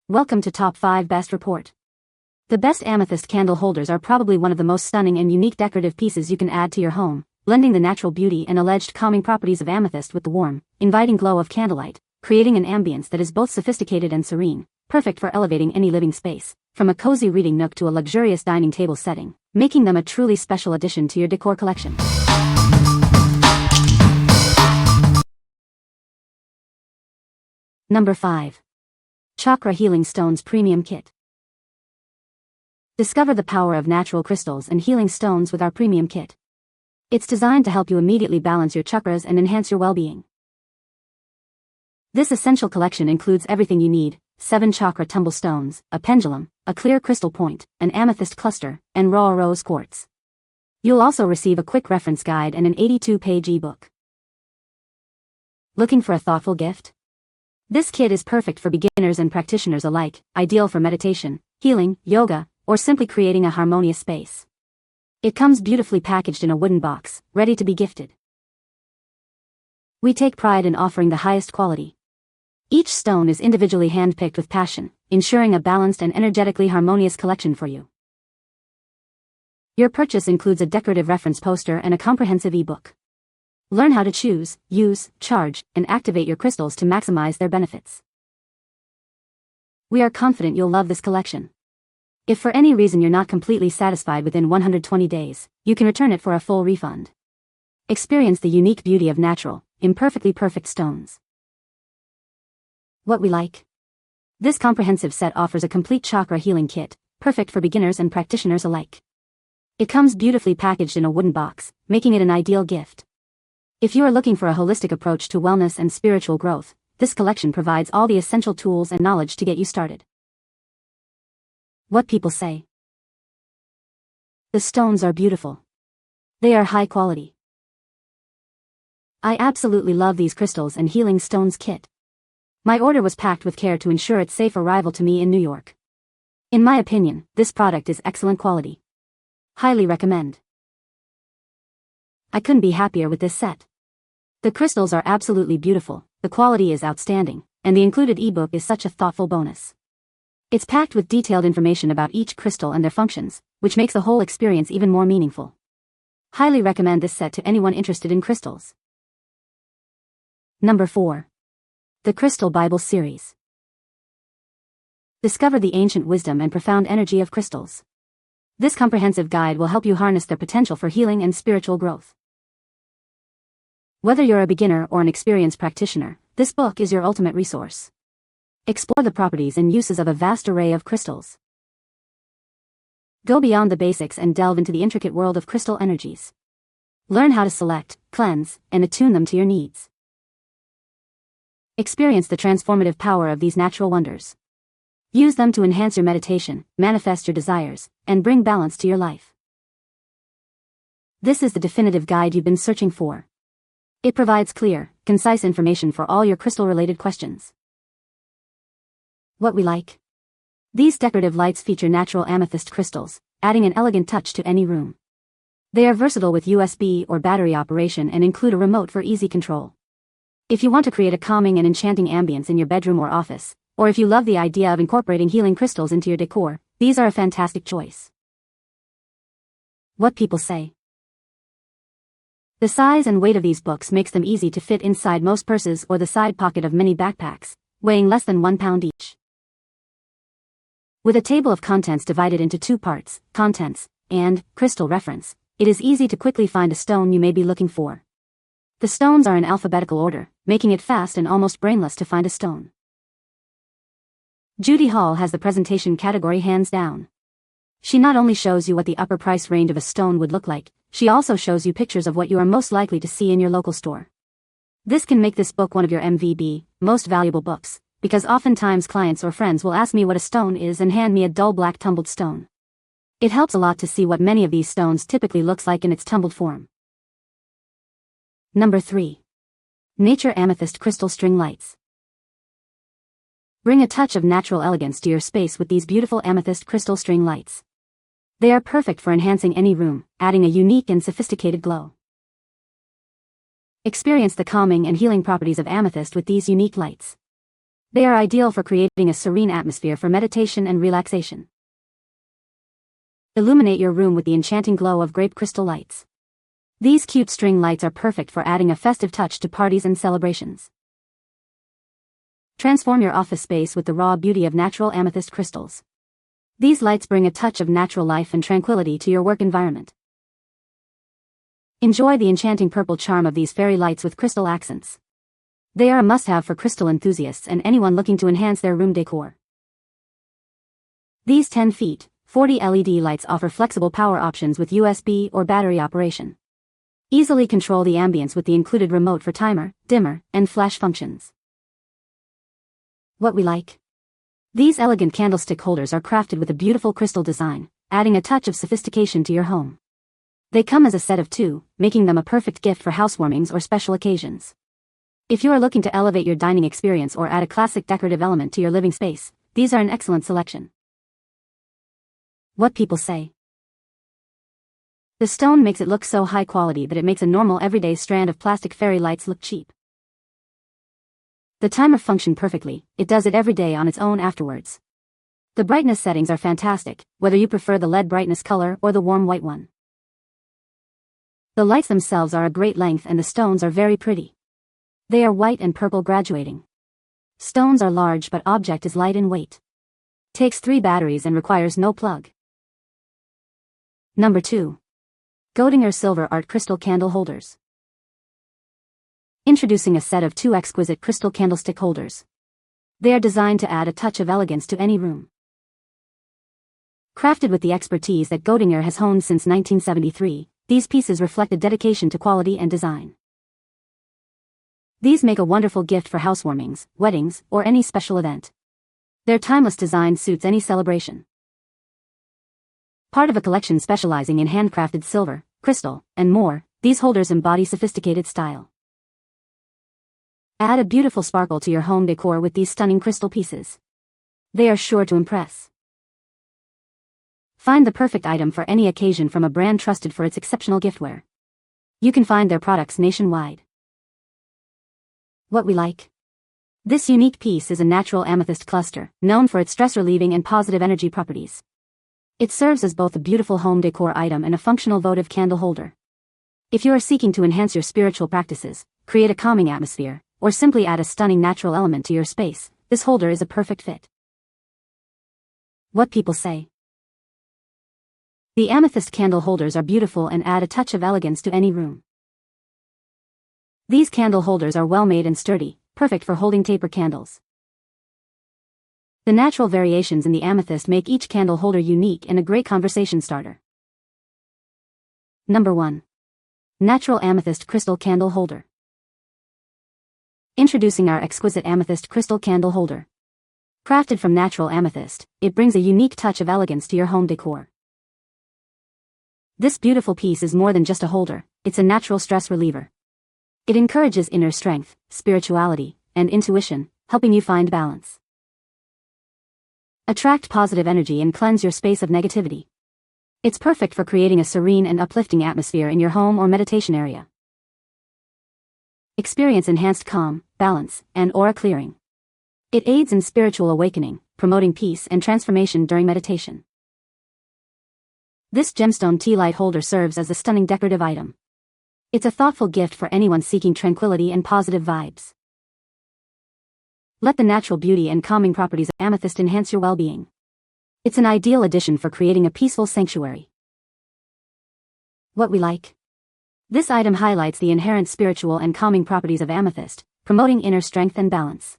Welcome to Top 5 Best Report. The best amethyst candle holders are probably one of the most stunning and unique decorative pieces you can add to your home, blending the natural beauty and alleged calming properties of amethyst with the warm, inviting glow of candlelight, creating an ambience that is both sophisticated and serene, perfect for elevating any living space, from a cozy reading nook to a luxurious dining table setting, making them a truly special addition to your decor collection. Number 5. Chakra Healing Stones Premium Kit. Discover the power of natural crystals and healing stones with our premium kit. It's designed to help you immediately balance your chakras and enhance your well-being. This essential collection includes everything you need: 7 chakra tumble stones, a pendulum, a clear crystal point, an amethyst cluster, and raw rose quartz. You'll also receive a quick reference guide and an 82-page ebook. Looking for a thoughtful gift? This kit is perfect for beginners and practitioners alike, ideal for meditation, healing, yoga, or simply creating a harmonious space. It comes beautifully packaged in a wooden box, ready to be gifted. We take pride in offering the highest quality. Each stone is individually hand-picked with passion, ensuring a balanced and energetically harmonious collection for you. Your purchase includes a decorative reference poster and a comprehensive ebook. Learn how to choose, use, charge, and activate your crystals to maximize their benefits. We are confident you'll love this collection. If for any reason you're not completely satisfied within 120 days, you can return it for a full refund. Experience the unique beauty of natural, imperfectly perfect stones. What we like? This comprehensive set offers a complete chakra healing kit, perfect for beginners and practitioners alike. It comes beautifully packaged in a wooden box, making it an ideal gift. If you are looking for a holistic approach to wellness and spiritual growth, this collection provides all the essential tools and knowledge to get you started. What people say. The stones are beautiful. They are high quality. I absolutely love these crystals and healing stones kit. My order was packed with care to ensure its safe arrival to me in New York. In my opinion, this product is excellent quality. Highly recommend. I couldn't be happier with this set. The crystals are absolutely beautiful, the quality is outstanding, and the included ebook is such a thoughtful bonus. It's packed with detailed information about each crystal and their functions, which makes the whole experience even more meaningful. Highly recommend this set to anyone interested in crystals. Number 4. The Crystal Bible Series. Discover the ancient wisdom and profound energy of crystals. This comprehensive guide will help you harness their potential for healing and spiritual growth. Whether you're a beginner or an experienced practitioner, this book is your ultimate resource. Explore the properties and uses of a vast array of crystals. Go beyond the basics and delve into the intricate world of crystal energies. Learn how to select, cleanse, and attune them to your needs. Experience the transformative power of these natural wonders. Use them to enhance your meditation, manifest your desires, and bring balance to your life. This is the definitive guide you've been searching for. It provides clear, concise information for all your crystal-related questions. What we like? These decorative lights feature natural amethyst crystals, adding an elegant touch to any room. They are versatile with USB or battery operation and include a remote for easy control. If you want to create a calming and enchanting ambience in your bedroom or office, or if you love the idea of incorporating healing crystals into your decor, these are a fantastic choice. What people say. The size and weight of these books makes them easy to fit inside most purses or the side pocket of many backpacks, weighing less than 1 pound each. With a table of contents divided into 2 parts, contents, and crystal reference, it is easy to quickly find a stone you may be looking for. The stones are in alphabetical order, making it fast and almost brainless to find a stone. Judy Hall has the presentation category hands down. She not only shows you what the upper price range of a stone would look like, she also shows you pictures of what you are most likely to see in your local store. This can make this book one of your MVB, most valuable books, because oftentimes clients or friends will ask me what a stone is and hand me a dull black tumbled stone. It helps a lot to see what many of these stones typically looks like in its tumbled form. Number 3. Nature Amethyst Crystal String Lights. Bring a touch of natural elegance to your space with these beautiful amethyst crystal string lights. They are perfect for enhancing any room, adding a unique and sophisticated glow. Experience the calming and healing properties of amethyst with these unique lights. They are ideal for creating a serene atmosphere for meditation and relaxation. Illuminate your room with the enchanting glow of grape crystal lights. These cute string lights are perfect for adding a festive touch to parties and celebrations. Transform your office space with the raw beauty of natural amethyst crystals. These lights bring a touch of natural life and tranquility to your work environment. Enjoy the enchanting purple charm of these fairy lights with crystal accents. They are a must-have for crystal enthusiasts and anyone looking to enhance their room decor. These 10 feet, 40 LED lights offer flexible power options with USB or battery operation. Easily control the ambience with the included remote for timer, dimmer, and flash functions. What we like. These elegant candlestick holders are crafted with a beautiful crystal design, adding a touch of sophistication to your home. They come as a set of 2, making them a perfect gift for housewarmings or special occasions. If you are looking to elevate your dining experience or add a classic decorative element to your living space, these are an excellent selection. What people say. The stone makes it look so high quality that it makes a normal everyday strand of plastic fairy lights look cheap. The timer functioned perfectly, it does it every day on its own afterwards. The brightness settings are fantastic, whether you prefer the LED brightness color or the warm white one. The lights themselves are a great length and the stones are very pretty. They are white and purple graduating. Stones are large but object is light in weight. Takes 3 batteries and requires no plug. Number 2. Godinger Silver Art Crystal Candle Holders. Introducing a set of 2 exquisite crystal candlestick holders. They are designed to add a touch of elegance to any room. Crafted with the expertise that Godinger has honed since 1973, these pieces reflect a dedication to quality and design. These make a wonderful gift for housewarmings, weddings, or any special event. Their timeless design suits any celebration. Part of a collection specializing in handcrafted silver, crystal, and more, these holders embody sophisticated style. Add a beautiful sparkle to your home decor with these stunning crystal pieces. They are sure to impress. Find the perfect item for any occasion from a brand trusted for its exceptional giftware. You can find their products nationwide. What we like. This unique piece is a natural amethyst cluster, known for its stress-relieving and positive energy properties. It serves as both a beautiful home decor item and a functional votive candle holder. If you are seeking to enhance your spiritual practices, create a calming atmosphere, or simply add a stunning natural element to your space, this holder is a perfect fit. What people say. The amethyst candle holders are beautiful and add a touch of elegance to any room. These candle holders are well made and sturdy, perfect for holding taper candles. The natural variations in the amethyst make each candle holder unique and a great conversation starter. Number 1. Natural Amethyst Crystal Candle Holder. Introducing our exquisite amethyst crystal candle holder. Crafted from natural amethyst, it brings a unique touch of elegance to your home decor. This beautiful piece is more than just a holder, it's a natural stress reliever. It encourages inner strength, spirituality, and intuition, helping you find balance. Attract positive energy and cleanse your space of negativity. It's perfect for creating a serene and uplifting atmosphere in your home or meditation area. Experience enhanced calm, balance, and aura clearing. It aids in spiritual awakening, promoting peace and transformation during meditation. This gemstone tea light holder serves as a stunning decorative item. It's a thoughtful gift for anyone seeking tranquility and positive vibes. Let the natural beauty and calming properties of amethyst enhance your well-being. It's an ideal addition for creating a peaceful sanctuary. What we like. This item highlights the inherent spiritual and calming properties of amethyst, promoting inner strength and balance.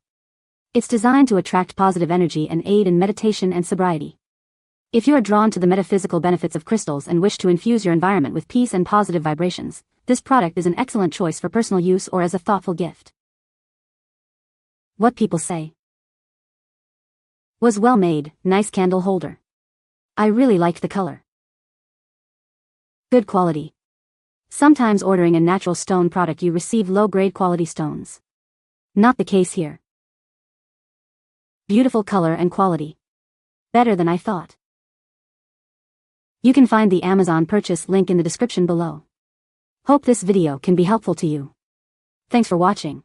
It's designed to attract positive energy and aid in meditation and sobriety. If you are drawn to the metaphysical benefits of crystals and wish to infuse your environment with peace and positive vibrations, this product is an excellent choice for personal use or as a thoughtful gift. What people say. Was well made, nice candle holder. I really liked the color. Good quality. Sometimes ordering a natural stone product you receive low-grade quality stones. Not the case here. Beautiful color and quality. Better than I thought. You can find the Amazon purchase link in the description below. Hope this video can be helpful to you. Thanks for watching.